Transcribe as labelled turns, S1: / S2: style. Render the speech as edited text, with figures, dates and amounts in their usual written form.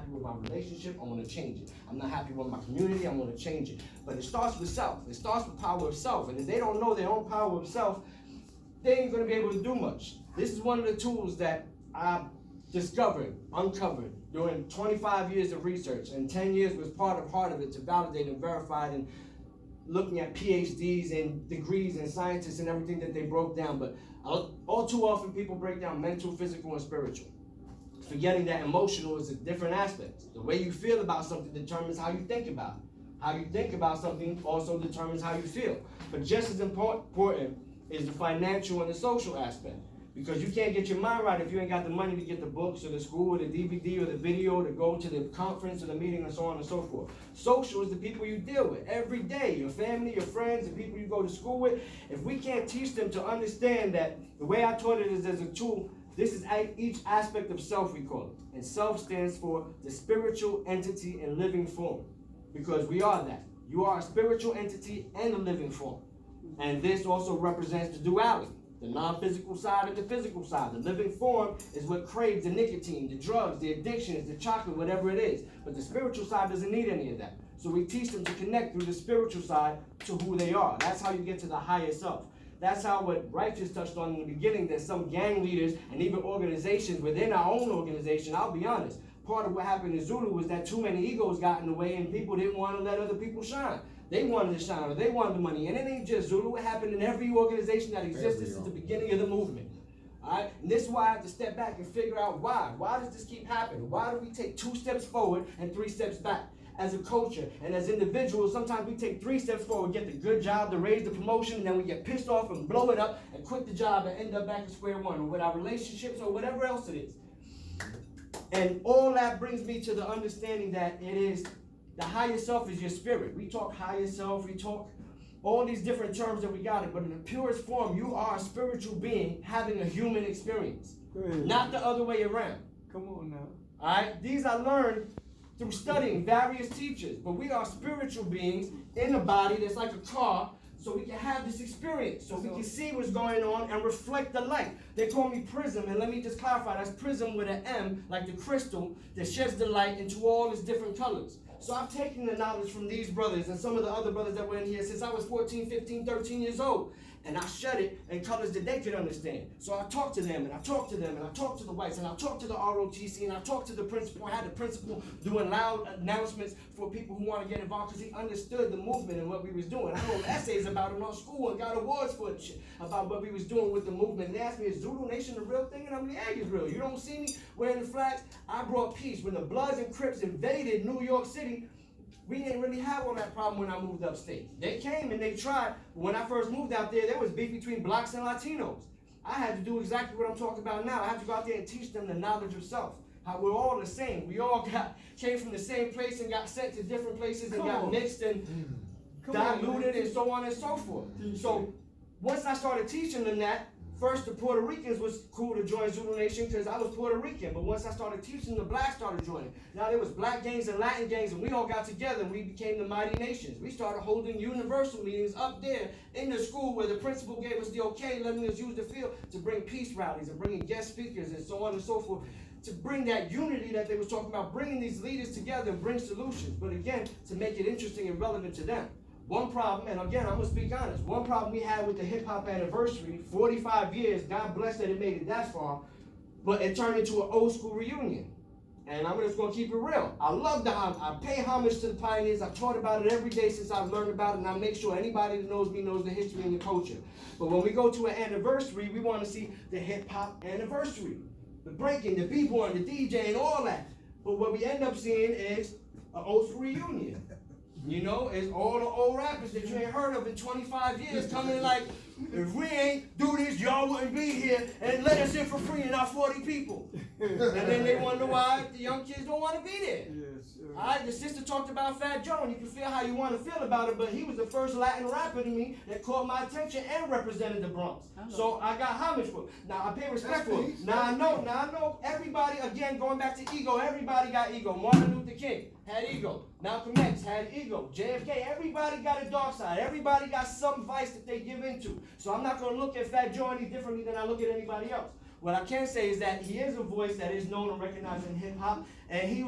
S1: happy with my relationship, I want to change it. I'm not happy with my community, I want to change it. But it starts with self. It starts with power of self. And if they don't know their own power of self, they ain't going to be able to do much. This is one of the tools that I uncovered during 25 years of research, and 10 years was part of it to validate and verify, and looking at PhDs and degrees and scientists and everything that they broke down. But all too often people break down mental, physical, and spiritual, forgetting that emotional is a different aspect. The way you feel about something determines how you think about it. How you think about something also determines how you feel. But just as important is the financial and the social aspect. Because you can't get your mind right if you ain't got the money to get the books or the school or the DVD or the video to go to the conference or the meeting and so on and so forth. Social is the people you deal with every day, your family, your friends, the people you go to school with. If we can't teach them to understand that, the way I taught it is as a tool, this is each aspect of self, we call it. And self stands for the spiritual entity in living form. Because we are that. You are a spiritual entity and a living form. And this also represents the duality. The non-physical side and the physical side. The living form is what craves the nicotine, the drugs, the addictions, the chocolate, whatever it is. But the spiritual side doesn't need any of that. So we teach them to connect through the spiritual side to who they are. That's how you get to the higher self. That's how what Righteous touched on in the beginning, that some gang leaders and even organizations within our own organization, I'll be honest, part of what happened in Zulu was that too many egos got in the way and people didn't want to let other people shine. They wanted to shine, or they wanted the money. And it ain't just Zulu. It happened in every organization that existed since the beginning of the movement. All right? And this is why I have to step back and figure out why. Why does this keep happening? Why do we take 2 steps forward and 3 steps back? As a culture and as individuals, sometimes we take 3 steps forward, get the good job, the raise, the promotion, and then we get pissed off and blow it up and quit the job and end up back at square one, or with our relationships or whatever else it is. And all that brings me to the understanding that it is the higher self is your spirit. We talk higher self, we talk all these different terms that we got it, but in the purest form, you are a spiritual being having a human experience, not the other way around.
S2: Come on now.
S1: All right? These I learned through studying various teachers, but we are spiritual beings in a body that's like a car, so we can have this experience, so we can see what's going on and reflect the light. They call me Prizm, and let me just clarify, that's Prizm with an M, like the crystal that sheds the light into all its different colors. So I've taken the knowledge from these brothers and some of the other brothers that were in here since I was 14, 15, 13 years old. And I shed it in colors that they could understand. So I talked to them, and I talked to them, and I talked to the whites, and I talked to the ROTC, and I talked to the principal. I had the principal doing loud announcements for people who want to get involved because he understood the movement and what we was doing. I wrote essays about it in our school and got awards for it, about what we was doing with the movement. And they asked me, is Zulu Nation the real thing? And I'm like, yeah, it's real. You don't see me wearing the flags? I brought peace. When the Bloods and Crips invaded New York City, we didn't really have all that problem when I moved upstate. They came and they tried. When I first moved out there was beef between blacks and Latinos. I had to do exactly what I'm talking about now. I had to go out there and teach them the knowledge of self. How we're all the same. We all came from the same place and got sent to different places and got mixed and diluted and so on and so forth. So once I started teaching them that, first the Puerto Ricans was cool to join Zulu Nation because I was Puerto Rican. But once I started teaching, the blacks started joining. Now there was black gangs and Latin gangs, and we all got together and we became the Mighty Nations. We started holding universal meetings up there in the school where the principal gave us the okay, letting us use the field to bring peace rallies and bringing guest speakers and so on and so forth, to bring that unity that they was talking about, bringing these leaders together and bring solutions. But again, to make it interesting and relevant to them. One problem, and again, I'm going to speak honest, one problem we had with the hip-hop anniversary, 45 years, God bless that it made it that far, but it turned into an old school reunion. And I'm just going to keep it real. I love I pay homage to the pioneers. I've taught about it every day since I've learned about it, and I make sure anybody that knows me knows the history and the culture. But when we go to an anniversary, we want to see the hip-hop anniversary, the breaking, the b-boying, the DJing, all that. But what we end up seeing is an old school reunion. You know, it's all the old rappers that you ain't heard of in 25 years coming like, if we ain't do this, y'all wouldn't be here, and let us in for free and not 40 people. And then they wonder why the young kids don't want to be there.
S2: Yes,
S1: all right, the sister talked about Fat Joe, and you can feel how you want to feel about it, but he was the first Latin rapper to me that caught my attention and represented the Bronx. So I got homage for it. Now I pay respect for it. Now I know everybody, again, going back to ego, everybody got ego. Martin Luther King had ego. Malcolm X had ego. JFK, everybody got a dark side. Everybody got some vice that they give into. So I'm not going to look at Fat Joe any differently than I look at anybody else. What I can say is that he is a voice that is known and recognized in hip-hop, and he